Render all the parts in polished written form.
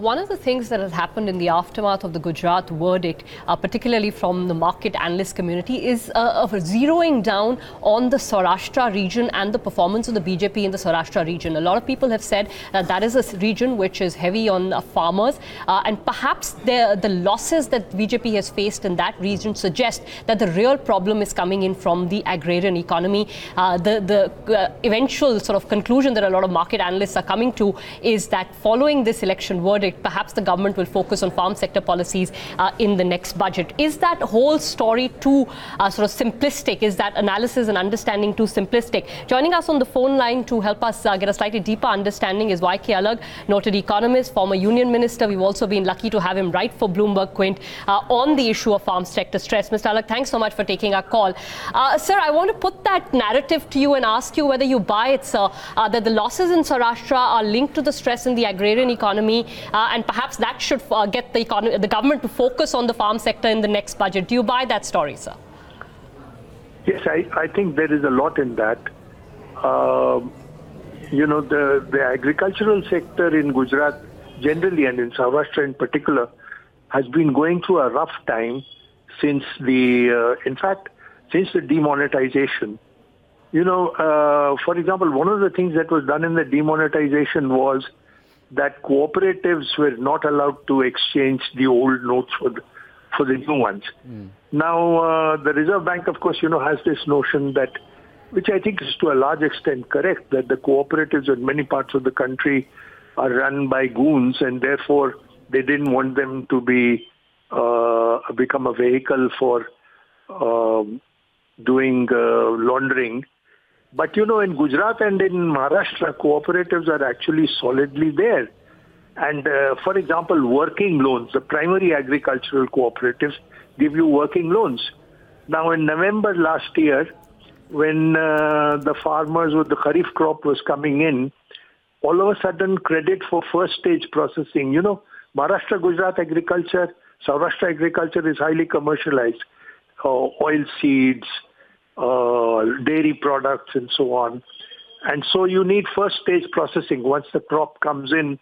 One of the things that has happened in the aftermath of the Gujarat verdict, particularly from the market analyst community, is of zeroing down on the Saurashtra region and the performance of the BJP in the Saurashtra region. A lot of people have said that that is a region which is heavy on farmers, and perhaps the losses that BJP has faced in that region suggest that the real problem is coming in from the agrarian economy. The eventual sort of conclusion that a lot of market analysts are coming to is that following this election verdict, perhaps the government will focus on farm sector policies in the next budget. Is that whole story too sort of simplistic? Is that analysis and understanding too simplistic? Joining us on the phone line to help us get a slightly deeper understanding is K Alagh, noted economist, former union minister. We've also been lucky to have him write for Bloomberg Quint on the issue of farm sector stress. Mr. Alagh, thanks so much for taking our call. Sir, I want to put that narrative to you and ask you whether you buy it, sir, that the losses in Saurashtra are linked to the stress in the agrarian economy, and perhaps that should get the government to focus on the farm sector in the next budget. Do you buy that story, sir? Yes, I think there is a lot in that. The agricultural sector in Gujarat generally and in Saurashtra in particular has been going through a rough time since since the demonetization. For example, one of the things that was done in the demonetization was that cooperatives were not allowed to exchange the old notes for the new ones. Now, the Reserve Bank, of course, has this notion that, which I think is to a large extent correct, that the cooperatives in many parts of the country are run by goons, and therefore they didn't want them to become a vehicle for doing laundering. But, in Gujarat and in Maharashtra, cooperatives are actually solidly there. And, for example, working loans, the primary agricultural cooperatives give you working loans. Now, in November last year, when the farmers with the Kharif crop was coming in, all of a sudden credit for first stage processing, Maharashtra, Gujarat agriculture, Saurashtra agriculture is highly commercialized. Oil seeds, dairy products and so on. And so you need first stage processing. Once the crop comes in,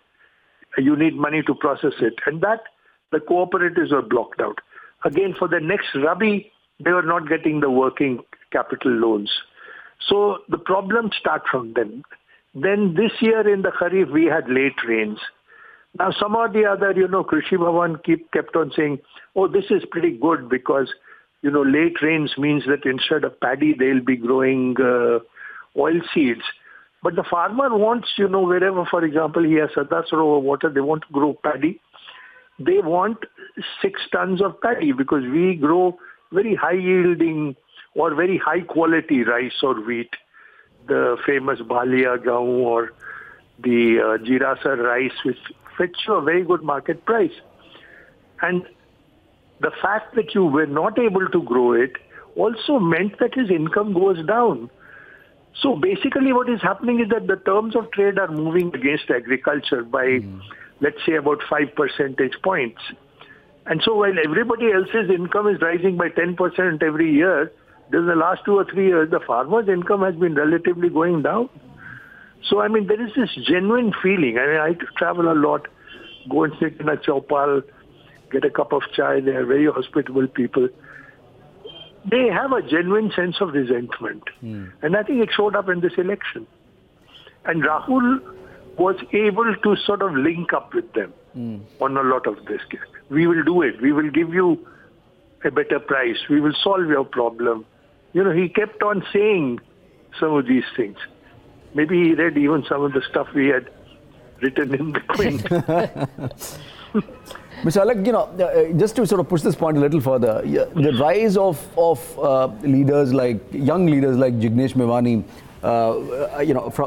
you need money to process it. And that the cooperatives were blocked out. Again, for the next Rabi, they were not getting the working capital loans. So the problems start from them. Then this year in the Kharif, we had late rains. Now some or the other, Krishi Bhavan kept on saying, oh, this is pretty good because late rains means that instead of paddy, they'll be growing oil seeds. But the farmer wants, wherever, for example, he has Sardar Sarovar water, they want to grow paddy. They want 6 tons of paddy because we grow very high yielding or very high quality rice or wheat. The famous Bhalia Gaon or the Jirasar rice, which fetch you a very good market price. And the fact that you were not able to grow it also meant that his income goes down. So basically what is happening is that the terms of trade are moving against agriculture by, let's say, about 5 percentage points. And so while everybody else's income is rising by 10% every year, in the last 2 or 3 years, the farmer's income has been relatively going down. So, there is this genuine feeling. I travel a lot, go and sit in a chowpal, get a cup of chai. They are very hospitable people. They have a genuine sense of resentment. And I think it showed up in this election. And Rahul was able to sort of link up with them on a lot of this. We will do it. We will give you a better price. We will solve your problem. He kept on saying some of these things. Maybe he read even some of the stuff we had written in the Quint. Mr. Alagh, just to sort of push this point a little further, the rise of leaders young leaders like Jignesh Mevani,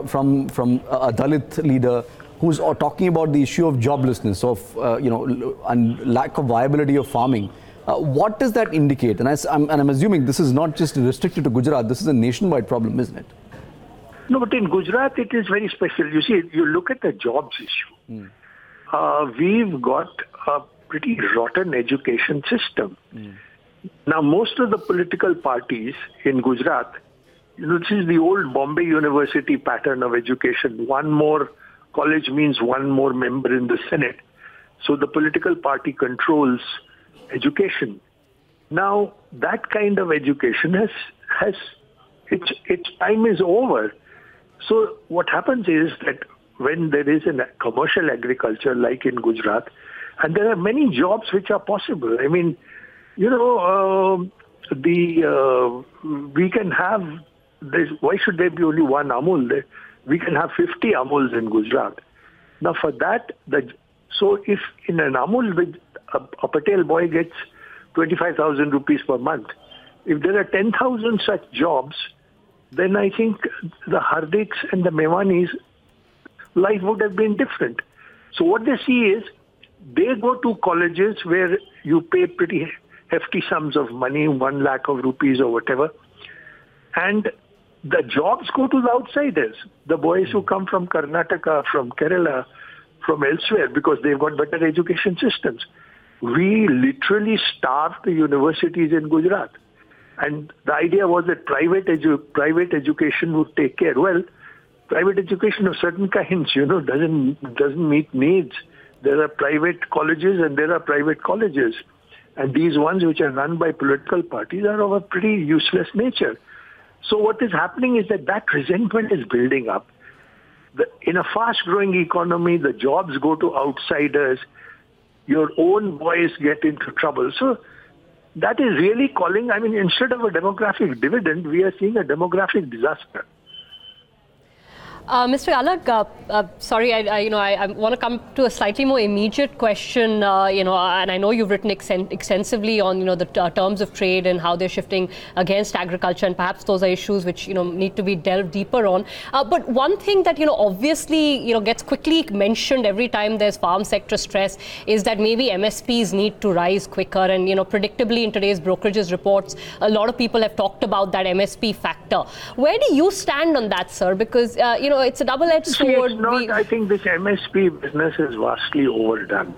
from a Dalit leader who's talking about the issue of joblessness, and lack of viability of farming. What does that indicate? And I'm assuming this is not just restricted to Gujarat. This is a nationwide problem, isn't it? No, but in Gujarat, it is very special. You see, you look at the jobs issue. We've got a pretty rotten education system. Now, most of the political parties in Gujarat, this is the old Bombay University pattern of education. One more college means one more member in the Senate. So the political party controls education. Now, that kind of education has its time is over. So what happens is that when there is a commercial agriculture like in Gujarat, and there are many jobs which are possible. I mean, we can have this. Why should there be only one Amul? We can have 50 Amuls in Gujarat. Now, for that, so if in an Amul, a Patel boy gets 25,000 rupees per month, if there are 10,000 such jobs, then I think the Hardiks and the Mewanis' life would have been different. So what they see is, they go to colleges where you pay pretty hefty sums of money, 1 lakh of rupees or whatever, and the jobs go to the outsiders, the boys who come from Karnataka, from Kerala, from elsewhere, because they've got better education systems. We literally starved the universities in Gujarat. And the idea was that private education would take care. Well, private education of certain kinds, doesn't meet needs. There are private colleges and there are private colleges. And these ones which are run by political parties are of a pretty useless nature. So what is happening is that resentment is building up. In a fast-growing economy, the jobs go to outsiders. Your own boys get into trouble. So that is really calling, instead of a demographic dividend, we are seeing a demographic disaster. Mr. Alagh, sorry, I want to come to a slightly more immediate question, and I know you've written extensively on, the terms of trade and how they're shifting against agriculture, and perhaps those are issues which, need to be delved deeper on. But one thing that, obviously, gets quickly mentioned every time there's farm sector stress is that maybe MSPs need to rise quicker. And, predictably in today's brokerages reports, a lot of people have talked about that MSP factor. Where do you stand on that, sir? Because, it's a double-edged sword. I think this MSP business is vastly overdone.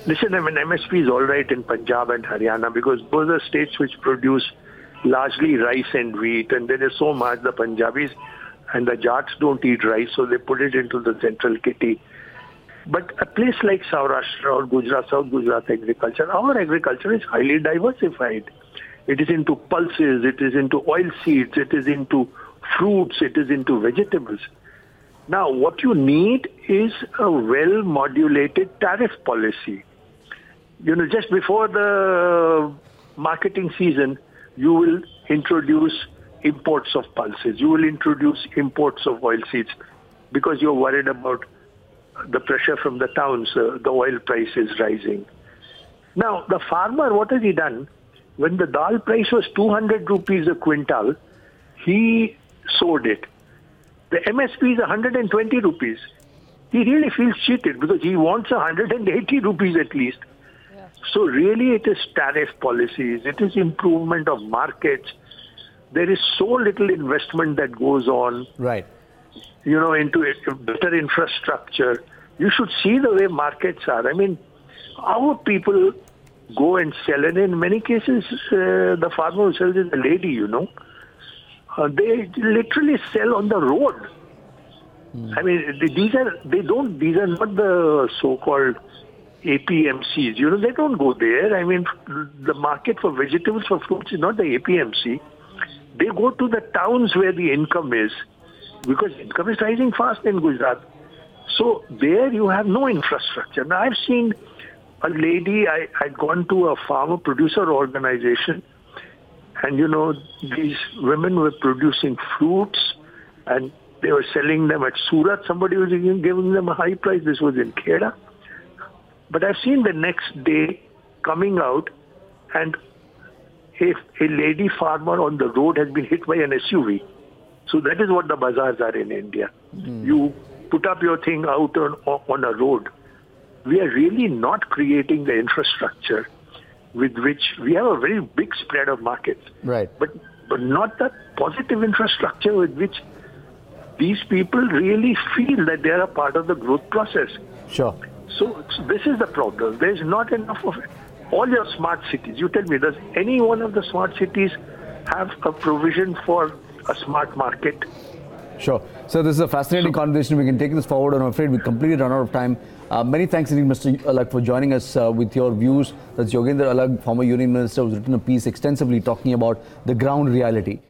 Listen, MSP is all right in Punjab and Haryana because those are states which produce largely rice and wheat, and there is so much. The Punjabis and the Jats don't eat rice, so they put it into the central kitty. But a place like Saurashtra or Gujarat, South Gujarat agriculture, our agriculture is highly diversified. It is into pulses, it is into oil seeds, it is into fruits, it is into vegetables. Now, what you need is a well-modulated tariff policy. Just before the marketing season, you will introduce imports of pulses. You will introduce imports of oil seeds because you're worried about the pressure from the towns, the oil price is rising. Now, the farmer, what has he done? When the dal price was 200 rupees a quintal, he sold it. The MSP is 120 rupees. He really feels cheated because he wants 180 rupees at least. Yeah. So really it is tariff policies, it is improvement of markets. There is so little investment that goes on. Right. Into better infrastructure. You should see the way markets are. Our people go and sell, and in many cases, the farmer who sells is a lady, They literally sell on the road. These are not the so-called APMCs. They don't go there. The market for vegetables, for fruits is not the APMC. They go to the towns where the income is, because income is rising fast in Gujarat. So there you have no infrastructure. Now I've seen a lady, I'd gone to a farmer producer organization, and these women were producing fruits and they were selling them at Surat. Somebody was giving them a high price. This was in Kheda. But I've seen the next day coming out, and a lady farmer on the road has been hit by an SUV. So that is what the bazaars are in India. You put up your thing out on a road. We are really not creating the infrastructure with which we have a very big spread of markets. Right. But not the positive infrastructure with which these people really feel that they are a part of the growth process. Sure. So this is the problem. There's not enough of it. All your smart cities, you tell me, does any one of the smart cities have a provision for a smart market? Sure. So this is a fascinating conversation. We can take this forward, and I'm afraid we completely run out of time. Many thanks indeed, Mr. Alagh, for joining us with your views. That's Yoginder Alagh, former Union Minister, who's written a piece extensively talking about the ground reality.